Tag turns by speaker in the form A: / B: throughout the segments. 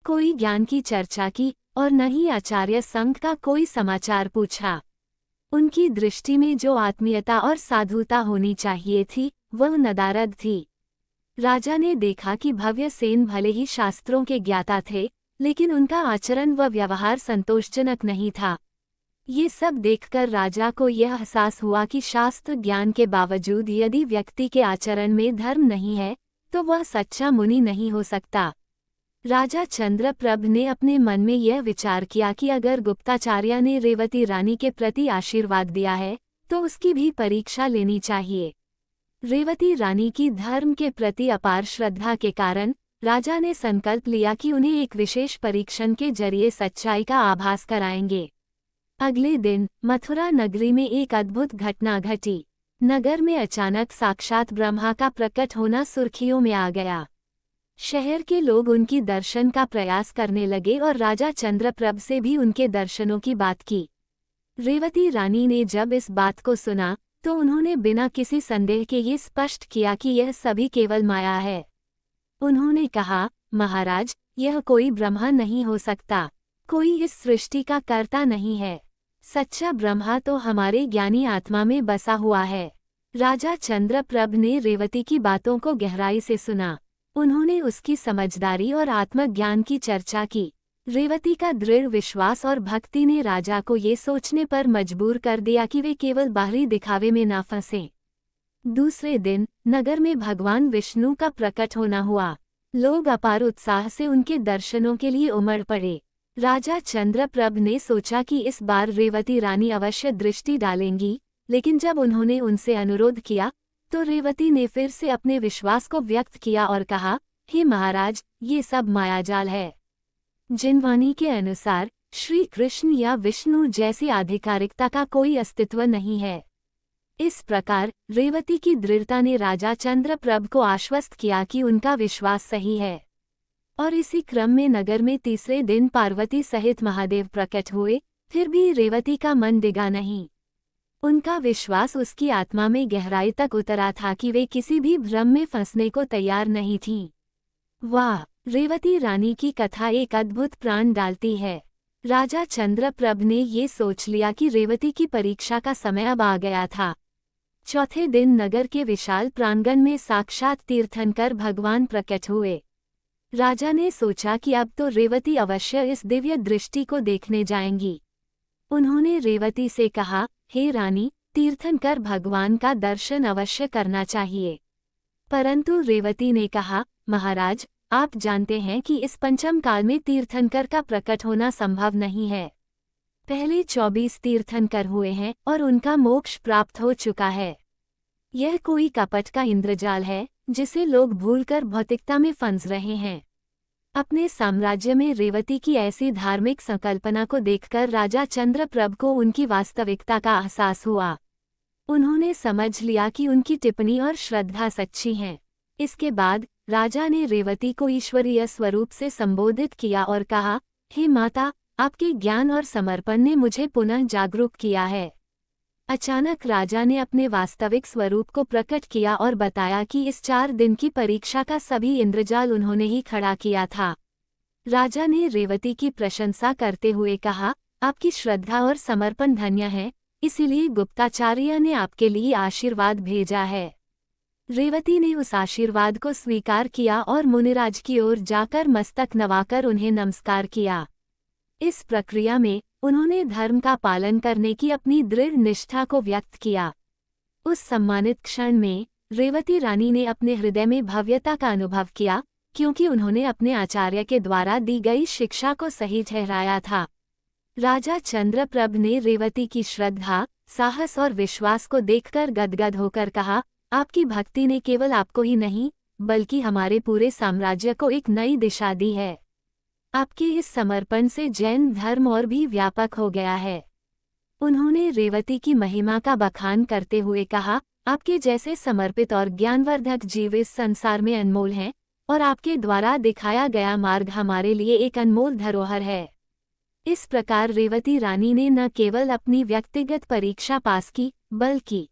A: कोई ज्ञान की चर्चा की और न ही आचार्य संघ का कोई समाचार पूछा। उनकी दृष्टि में जो आत्मीयता और साधुता होनी चाहिए थी वह नदारद थी। राजा ने देखा कि भव्य सेन भले ही शास्त्रों के ज्ञाता थे, लेकिन उनका आचरण व व्यवहार संतोषजनक नहीं था। ये सब देखकर राजा को यह एहसास हुआ कि शास्त्र ज्ञान के बावजूद यदि व्यक्ति के आचरण में धर्म नहीं है तो वह सच्चा मुनि नहीं हो सकता। राजा चंद्रप्रभ ने अपने मन में यह विचार किया कि अगर गुप्ताचार्य ने रेवती रानी के प्रति आशीर्वाद दिया है तो उसकी भी परीक्षा लेनी चाहिए। रेवती रानी की धर्म के प्रति अपार श्रद्धा के कारण राजा ने संकल्प लिया कि उन्हें एक विशेष परीक्षण के जरिए सच्चाई का आभास कराएंगे। अगले दिन मथुरा नगरी में एक अद्भुत घटना घटी। नगर में अचानक साक्षात ब्रह्मा का प्रकट होना सुर्खियों में आ गया। शहर के लोग उनकी दर्शन का प्रयास करने लगे और राजा चंद्रप्रभ से भी उनके दर्शनों की बात की। रेवती रानी ने जब इस बात को सुना तो उन्होंने बिना किसी संदेह के ये स्पष्ट किया कि यह सभी केवल माया है। उन्होंने कहा, महाराज, यह कोई ब्रह्मा नहीं हो सकता, कोई इस सृष्टि का कर्ता नहीं है। सच्चा ब्रह्मा तो हमारे ज्ञानी आत्मा में बसा हुआ है। राजा चंद्रप्रभ ने रेवती की बातों को गहराई से सुना। उन्होंने उसकी समझदारी और आत्मज्ञान की चर्चा की। रेवती का दृढ़ विश्वास और भक्ति ने राजा को ये सोचने पर मजबूर कर दिया कि वे केवल बाहरी दिखावे में ना फंसें। दूसरे दिन नगर में भगवान विष्णु का प्रकट होना हुआ। लोग अपार उत्साह से उनके दर्शनों के लिए उमड़ पड़े। राजा चंद्रप्रभ ने सोचा कि इस बार रेवती रानी अवश्य दृष्टि डालेंगी, लेकिन जब उन्होंने उनसे अनुरोध किया तो रेवती ने फिर से अपने विश्वास को व्यक्त किया और कहा, हे महाराज, ये सब मायाजाल है। जिनवानी के अनुसार श्री कृष्ण या विष्णु जैसी आधिकारिकता का कोई अस्तित्व नहीं है। इस प्रकार रेवती की दृढ़ता ने राजा चंद्रप्रभ को आश्वस्त किया कि उनका विश्वास सही है। और इसी क्रम में नगर में तीसरे दिन पार्वती सहित महादेव प्रकट हुए। फिर भी रेवती का मन डिगा नहीं। उनका विश्वास उसकी आत्मा में गहराई तक उतरा था कि वे किसी भी भ्रम में फंसने को तैयार नहीं थीं। वाह, रेवती रानी की कथा एक अद्भुत प्राण डालती है। राजा चंद्रप्रभ ने ये सोच लिया कि रेवती की परीक्षा का समय अब आ गया था। चौथे दिन नगर के विशाल प्रांगण में साक्षात तीर्थंकर भगवान प्रकट हुए। राजा ने सोचा कि अब तो रेवती अवश्य इस दिव्य दृष्टि को देखने जाएंगी। उन्होंने रेवती से कहा, हे रानी, तीर्थंकर भगवान का दर्शन अवश्य करना चाहिए। परंतु रेवती ने कहा, महाराज, आप जानते हैं कि इस पंचम काल में तीर्थंकर का प्रकट होना संभव नहीं है। पहले 24 तीर्थंकर हुए हैं और उनका मोक्ष प्राप्त हो चुका है। यह कोई कपट का इंद्रजाल है जिसे लोग भूलकर भौतिकता में फंस रहे हैं। अपने साम्राज्य में रेवती की ऐसी धार्मिक संकल्पना को देखकर राजा चंद्रप्रभ को उनकी वास्तविकता का एहसास हुआ। उन्होंने समझ लिया कि उनकी टिप्पणी और श्रद्धा सच्ची हैं। इसके बाद राजा ने रेवती को ईश्वरीय स्वरूप से संबोधित किया और कहा, हे माता, आपके ज्ञान और समर्पण ने मुझे पुनः जागरूक किया है। अचानक राजा ने अपने वास्तविक स्वरूप को प्रकट किया और बताया कि इस 4 दिन की परीक्षा का सभी इंद्रजाल उन्होंने ही खड़ा किया था। राजा ने रेवती की प्रशंसा करते हुए कहा, आपकी श्रद्धा और समर्पण धन्य है, इसीलिए गुप्ताचार्य ने आपके लिए आशीर्वाद भेजा है। रेवती ने उस आशीर्वाद को स्वीकार किया और मुनिराज की ओर जाकर मस्तक नवाकर उन्हें नमस्कार किया। इस प्रक्रिया में उन्होंने धर्म का पालन करने की अपनी दृढ़ निष्ठा को व्यक्त किया। उस सम्मानित क्षण में रेवती रानी ने अपने हृदय में भव्यता का अनुभव किया, क्योंकि उन्होंने अपने आचार्य के द्वारा दी गई शिक्षा को सही ठहराया था। राजा चंद्रप्रभ ने रेवती की श्रद्धा, साहस और विश्वास को देखकर गदगद होकर कहा, आपकी भक्ति ने केवल आपको ही नहीं, बल्कि हमारे पूरे साम्राज्य को एक नई दिशा दी है। आपके इस समर्पण से जैन धर्म और भी व्यापक हो गया है। उन्होंने रेवती की महिमा का बखान करते हुए कहा, आपके जैसे समर्पित और ज्ञानवर्धक जीव इस संसार में अनमोल हैं और आपके द्वारा दिखाया गया मार्ग हमारे लिए एक अनमोल धरोहर है। इस प्रकार रेवती रानी ने न केवल अपनी व्यक्तिगत परीक्षा पास की, बल्कि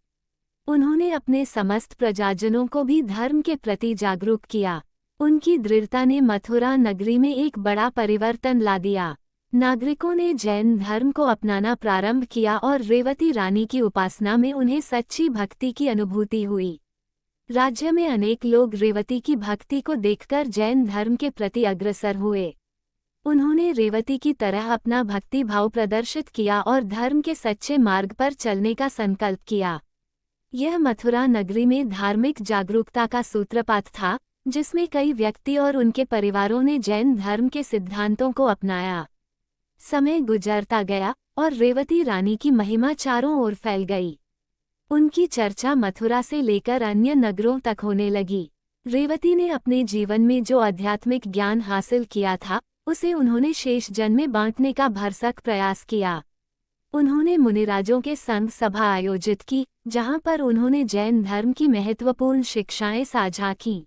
A: उन्होंने अपने समस्त प्रजाजनों को भी धर्म के प्रति जागरूक किया। उनकी दृढ़ता ने मथुरा नगरी में एक बड़ा परिवर्तन ला दिया। नागरिकों ने जैन धर्म को अपनाना प्रारंभ किया और रेवती रानी की उपासना में उन्हें सच्ची भक्ति की अनुभूति हुई। राज्य में अनेक लोग रेवती की भक्ति को देखकर जैन धर्म के प्रति अग्रसर हुए। उन्होंने रेवती की तरह अपना भक्ति भाव प्रदर्शित किया और धर्म के सच्चे मार्ग पर चलने का संकल्प किया। यह मथुरा नगरी में धार्मिक जागरूकता का सूत्रपात था, जिसमें कई व्यक्ति और उनके परिवारों ने जैन धर्म के सिद्धांतों को अपनाया। समय गुजरता गया और रेवती रानी की महिमा चारों ओर फैल गई। उनकी चर्चा मथुरा से लेकर अन्य नगरों तक होने लगी। रेवती ने अपने जीवन में जो आध्यात्मिक ज्ञान हासिल किया था, उसे उन्होंने शेष जन में बांटने का भरसक प्रयास किया। उन्होंने मुनिराजों के संग सभा आयोजित की, जहां पर उन्होंने जैन धर्म की महत्वपूर्ण शिक्षाएं साझा कीं।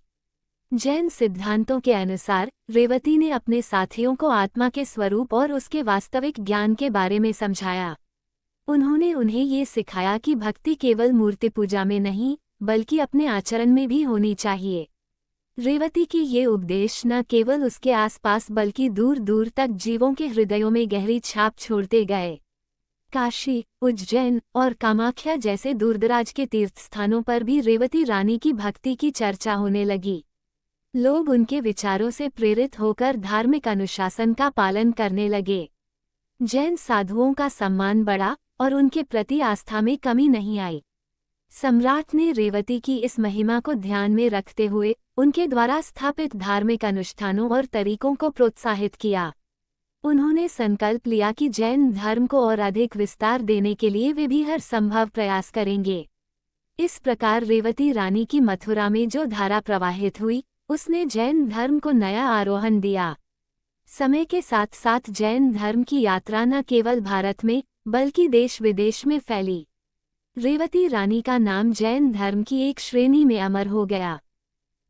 A: जैन सिद्धांतों के अनुसार रेवती ने अपने साथियों को आत्मा के स्वरूप और उसके वास्तविक ज्ञान के बारे में समझाया। उन्होंने उन्हें ये सिखाया कि भक्ति केवल मूर्ति पूजा में नहीं, बल्कि अपने आचरण में भी होनी चाहिए। रेवती की ये उपदेश न केवल उसके आसपास बल्कि दूर दूर तक जीवों के हृदयों में गहरी छाप छोड़ते गए। काशी, उज्जैन और कामाख्या जैसे दूरदराज के तीर्थस्थानों पर भी रेवती रानी की भक्ति की चर्चा होने लगी। लोग उनके विचारों से प्रेरित होकर धार्मिक अनुशासन का पालन करने लगे। जैन साधुओं का सम्मान बढ़ा और उनके प्रति आस्था में कमी नहीं आई। सम्राट ने रेवती की इस महिमा को ध्यान में रखते हुए उनके द्वारा स्थापित धार्मिक अनुष्ठानों और तरीकों को प्रोत्साहित किया। उन्होंने संकल्प लिया कि जैन धर्म को और अधिक विस्तार देने के लिए वे भी हर संभव प्रयास करेंगे। इस प्रकार रेवती रानी की मथुरा में जो धारा प्रवाहित हुई, उसने जैन धर्म को नया आरोहण दिया। समय के साथ साथ जैन धर्म की यात्रा न केवल भारत में बल्कि देश विदेश में फैली। रेवती रानी का नाम जैन धर्म की एक श्रेणी में अमर हो गया।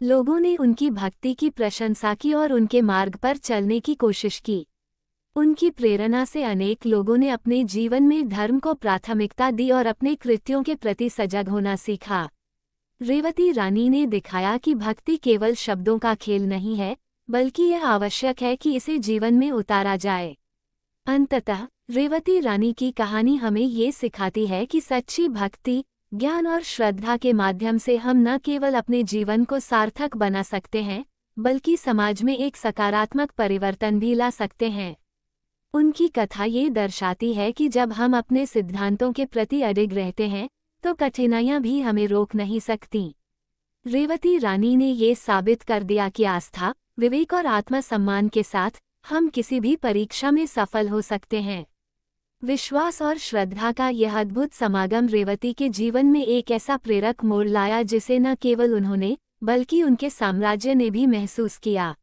A: लोगों ने उनकी भक्ति की प्रशंसा की और उनके मार्ग पर चलने की कोशिश की। उनकी प्रेरणा से अनेक लोगों ने अपने जीवन में धर्म को प्राथमिकता दी और अपने कृत्यों के प्रति सजग होना सीखा। रेवती रानी ने दिखाया कि भक्ति केवल शब्दों का खेल नहीं है, बल्कि यह आवश्यक है कि इसे जीवन में उतारा जाए। अंततः रेवती रानी की कहानी हमें ये सिखाती है कि सच्ची भक्ति, ज्ञान और श्रद्धा के माध्यम से हम न केवल अपने जीवन को सार्थक बना सकते हैं, बल्कि समाज में एक सकारात्मक परिवर्तन भी ला सकते हैं। उनकी कथा ये दर्शाती है कि जब हम अपने सिद्धांतों के प्रति अडिग रहते हैं, तो कठिनाइयां भी हमें रोक नहीं सकती। रेवती रानी ने ये साबित कर दिया कि आस्था, विवेक और आत्मसम्मान के साथ हम किसी भी परीक्षा में सफल हो सकते हैं। विश्वास और श्रद्धा का यह अद्भुत समागम रेवती के जीवन में एक ऐसा प्रेरक मोड़ लाया जिसे न केवल उन्होंने बल्कि उनके साम्राज्य ने भी महसूस किया।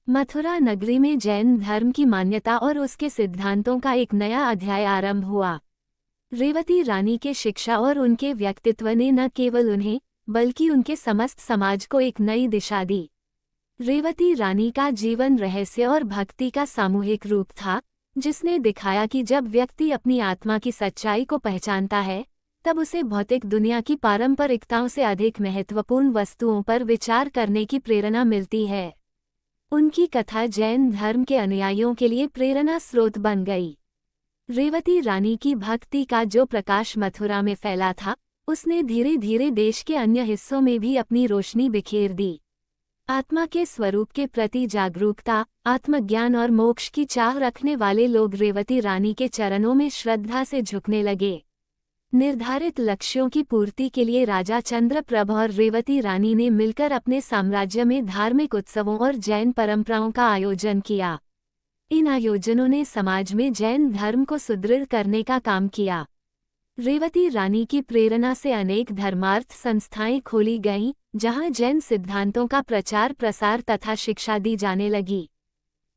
A: मथुरा नगरी में जैन धर्म की मान्यता और उसके सिद्धांतों का एक नया अध्याय आरंभ हुआ। रेवती रानी के शिक्षा और उनके व्यक्तित्व ने न केवल उन्हें बल्कि उनके समस्त समाज को एक नई दिशा दी। रेवती रानी का जीवन रहस्य और भक्ति का सामूहिक रूप था, जिसने दिखाया कि जब व्यक्ति अपनी आत्मा की सच्चाई को पहचानता है, तब उसे भौतिक दुनिया की पारंपरिकताओं से अधिक महत्वपूर्ण वस्तुओं पर विचार करने की प्रेरणा मिलती है। उनकी कथा जैन धर्म के अनुयायियों के लिए प्रेरणा स्रोत बन गई। रेवती रानी की भक्ति का जो प्रकाश मथुरा में फैला था, उसने धीरे धीरे देश के अन्य हिस्सों में भी अपनी रोशनी बिखेर दी। आत्मा के स्वरूप के प्रति जागरूकता, आत्मज्ञान और मोक्ष की चाह रखने वाले लोग रेवती रानी के चरणों में श्रद्धा से झुकने लगे। निर्धारित लक्ष्यों की पूर्ति के लिए राजा चंद्रप्रभ और रेवती रानी ने मिलकर अपने साम्राज्य में धार्मिक उत्सवों और जैन परंपराओं का आयोजन किया। इन आयोजनों ने समाज में जैन धर्म को सुदृढ़ करने का काम किया। रेवती रानी की प्रेरणा से अनेक धर्मार्थ संस्थाएं खोली गईं, जहां जैन सिद्धांतों का प्रचार प्रसार तथा शिक्षा दी जाने लगी।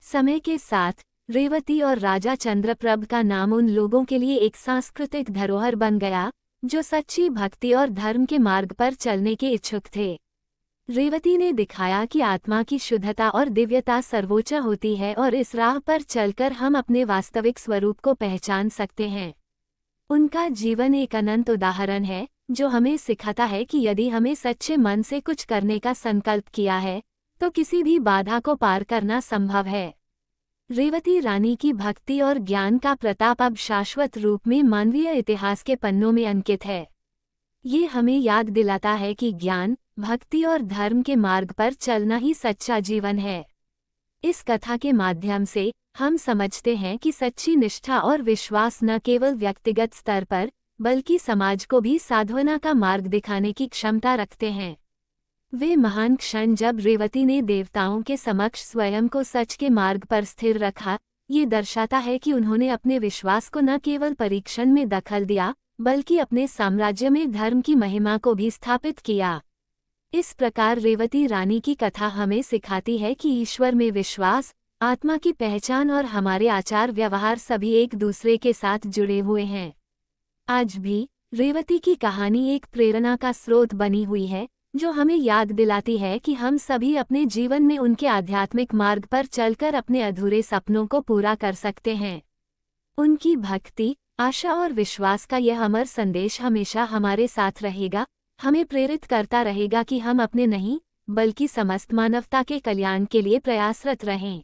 A: समय के साथ रेवती और राजा चंद्रप्रभ का नाम उन लोगों के लिए एक सांस्कृतिक धरोहर बन गया, जो सच्ची भक्ति और धर्म के मार्ग पर चलने के इच्छुक थे। रेवती ने दिखाया कि आत्मा की शुद्धता और दिव्यता सर्वोच्च होती है और इस राह पर चलकर हम अपने वास्तविक स्वरूप को पहचान सकते हैं। उनका जीवन एक अनंत उदाहरण है, जो हमें सिखाता है कि यदि हमें सच्चे मन से कुछ करने का संकल्प किया है, तो किसी भी बाधा को पार करना संभव है। रेवती रानी की भक्ति और ज्ञान का प्रताप अब शाश्वत रूप में मानवीय इतिहास के पन्नों में अंकित है। ये हमें याद दिलाता है कि ज्ञान, भक्ति और धर्म के मार्ग पर चलना ही सच्चा जीवन है। इस कथा के माध्यम से हम समझते हैं कि सच्ची निष्ठा और विश्वास न केवल व्यक्तिगत स्तर पर, बल्कि समाज को भी साधना का मार्ग दिखाने की क्षमता रखते हैं। वे महान क्षण जब रेवती ने देवताओं के समक्ष स्वयं को सच के मार्ग पर स्थिर रखा, ये दर्शाता है कि उन्होंने अपने विश्वास को न केवल परीक्षण में दखल दिया, बल्कि अपने साम्राज्य में धर्म की महिमा को भी स्थापित किया। इस प्रकार रेवती रानी की कथा हमें सिखाती है कि ईश्वर में विश्वास, आत्मा की पहचान और हमारे आचार व्यवहार सभी एक दूसरे के साथ जुड़े हुए हैं। आज भी रेवती की कहानी एक प्रेरणा का स्रोत बनी हुई है, जो हमें याद दिलाती है कि हम सभी अपने जीवन में उनके आध्यात्मिक मार्ग पर चलकर अपने अधूरे सपनों को पूरा कर सकते हैं। उनकी भक्ति, आशा और विश्वास का यह अमर संदेश हमेशा हमारे साथ रहेगा, हमें प्रेरित करता रहेगा कि हम अपने नहीं, बल्कि समस्त मानवता के कल्याण के लिए प्रयासरत रहें।